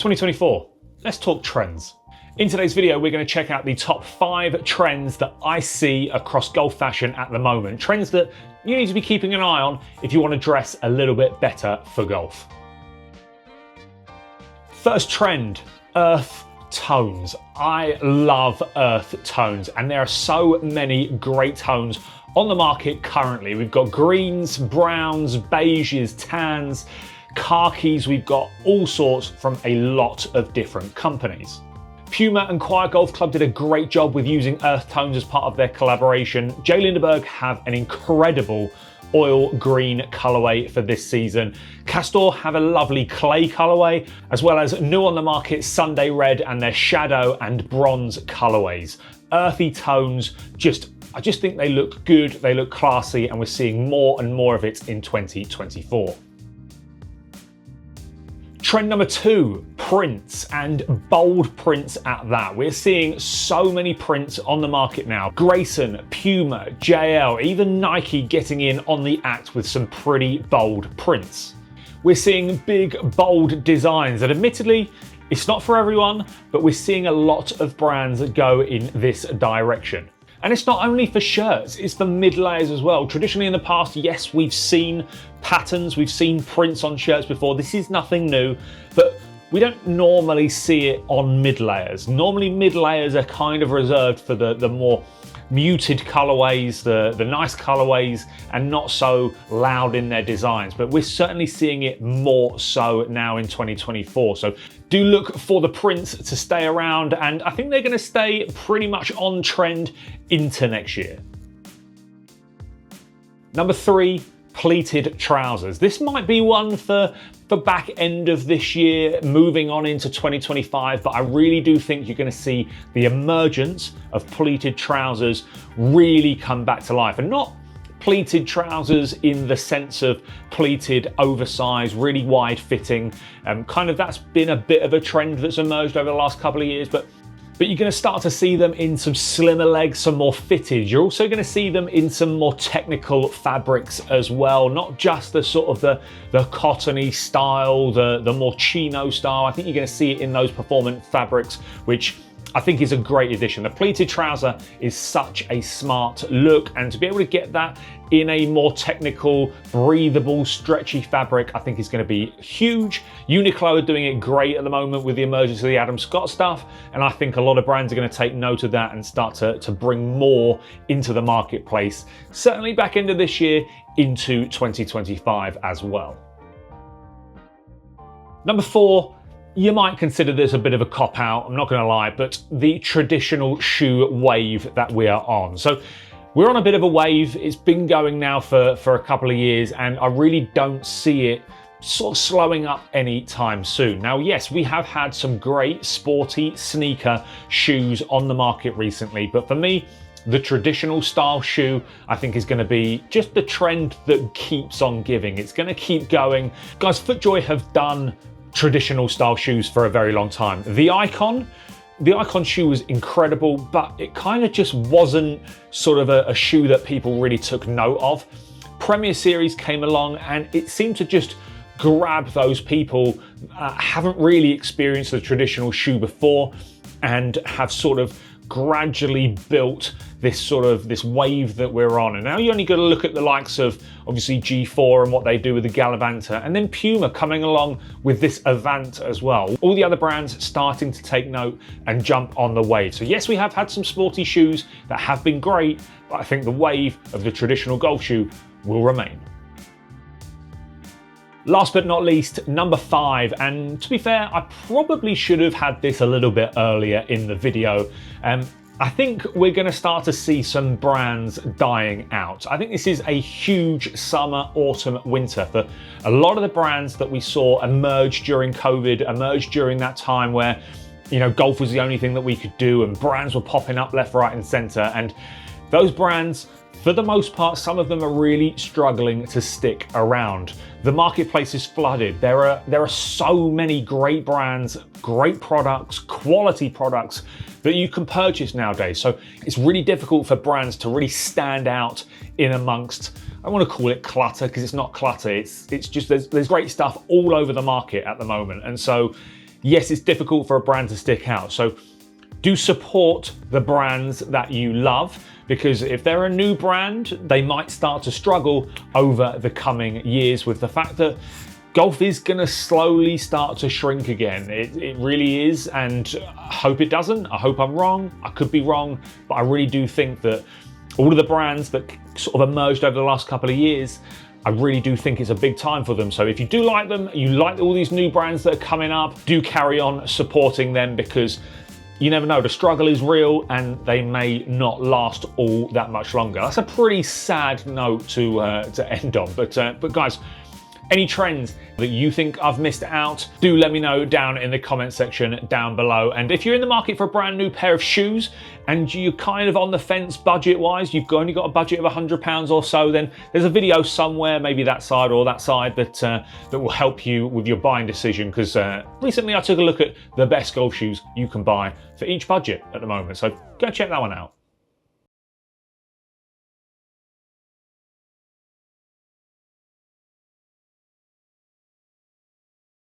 2024, let's talk trends. In today's video, we're going to check out the top 5 trends that I see across golf fashion at the moment. Trends that you need to be keeping an eye on if you want to dress a little bit better for golf. First trend, earth tones. I love earth tones, and there are so many great tones on the market currently. We've got greens, browns, beiges, tans, khakis. We've got all sorts from a lot of different companies. Puma and Quiet Golf Club did a great job with using earth tones as part of their collaboration. J. Lindeberg have an incredible oil green colorway for this season. Castore have a lovely clay colorway, as well as new on the market Sunday Red and their shadow and bronze colorways. Earthy tones, I just think they look good, they look classy, and we're seeing more and more of it in 2024. Trend number 2, prints, and bold prints at that. We're seeing so many prints on the market now. Grayson, Puma, JL, even Nike getting in on the act with some pretty bold prints. We're seeing big, bold designs that admittedly, it's not for everyone, but we're seeing a lot of brands go in this direction. And it's not only for shirts, it's for mid layers as well. Traditionally in the past, yes, we've seen patterns, we've seen prints on shirts before. This is nothing new, but we don't normally see it on mid layers. Normally mid layers are kind of reserved for the more muted colorways, the nice colorways, and not so loud in their designs. But we're certainly seeing it more so now in 2024. So do look for the prints to stay around, and I think they're going to stay pretty much on trend into next year. Number 3, pleated trousers. This might be one for back end of this year, moving on into 2025, but I really do think you're going to see the emergence of pleated trousers really come back to life. And not pleated trousers in the sense of pleated, oversized, really wide fitting. That's been a bit of a trend that's emerged over the last couple of years, but you're going to start to see them in some slimmer legs, some more fitted. You're also going to see them in some more technical fabrics as well, not just the sort of the cottony style, the more chino style. I think you're going to see it in those performance fabrics, which I think is a great addition. The pleated trouser is such a smart look, and to be able to get that in a more technical, breathable, stretchy fabric, I think is going to be huge. Uniqlo are doing it great at the moment with the emergence of the Adam Scott stuff, and I think a lot of brands are going to take note of that and start to bring more into the marketplace, certainly back into this year, into 2025 as well. Number 4, you might consider this a bit of a cop-out, I'm not going to lie, but the traditional shoe wave that we are on. So we're on a bit of a wave. It's been going now for a couple of years, and I really don't see it sort of slowing up anytime soon. Now, yes, we have had some great sporty sneaker shoes on the market recently, but for me, the traditional style shoe, I think, is going to be just the trend that keeps on giving. It's going to keep going. Guys, FootJoy have done traditional style shoes for a very long time. The Icon shoe was incredible, but it kind of just wasn't sort of a shoe that people really took note of. Premier Series came along, and it seemed to just grab those people haven't really experienced the traditional shoe before, and have sort of gradually built this wave that we're on. And now you only got to look at the likes of obviously G4 and what they do with the Galavanta, and then Puma coming along with this Avant as well. All the other brands starting to take note and jump on the wave. So yes, we have had some sporty shoes that have been great, but I think the wave of the traditional golf shoe will remain. Last but not least, number 5, and to be fair, I probably should have had this a little bit earlier in the video. I think we're going to start to see some brands dying out. I think this is a huge summer, autumn, winter for a lot of the brands that we saw emerge during COVID, emerge during that time where, golf was the only thing that we could do, and brands were popping up left, right, and center. And those brands, for the most part, some of them are really struggling to stick around. The marketplace is flooded. There are so many great brands, great products, quality products that you can purchase nowadays. So it's really difficult for brands to really stand out in amongst, I want to call it clutter, because it's not clutter. It's just there's great stuff all over the market at the moment. And so yes, it's difficult for a brand to stick out. So do support the brands that you love, because if they're a new brand, they might start to struggle over the coming years with the fact that golf is going to slowly start to shrink again. It really is, and I hope it doesn't. I hope I'm wrong. I could be wrong, but I really do think that all of the brands that sort of emerged over the last couple of years, I really do think it's a big time for them. So if you do like them, you like all these new brands that are coming up, do carry on supporting them, because you never know, the struggle is real and they may not last all that much longer. That's a pretty sad note to end on. But guys, any trends that you think I've missed out, do let me know down in the comment section down below. And if you're in the market for a brand new pair of shoes and you're kind of on the fence budget-wise, you've only got a budget of £100 or so, then there's a video somewhere, maybe that side or that side, that will help you with your buying decision, because recently I took a look at the best golf shoes you can buy for each budget at the moment. So go check that one out.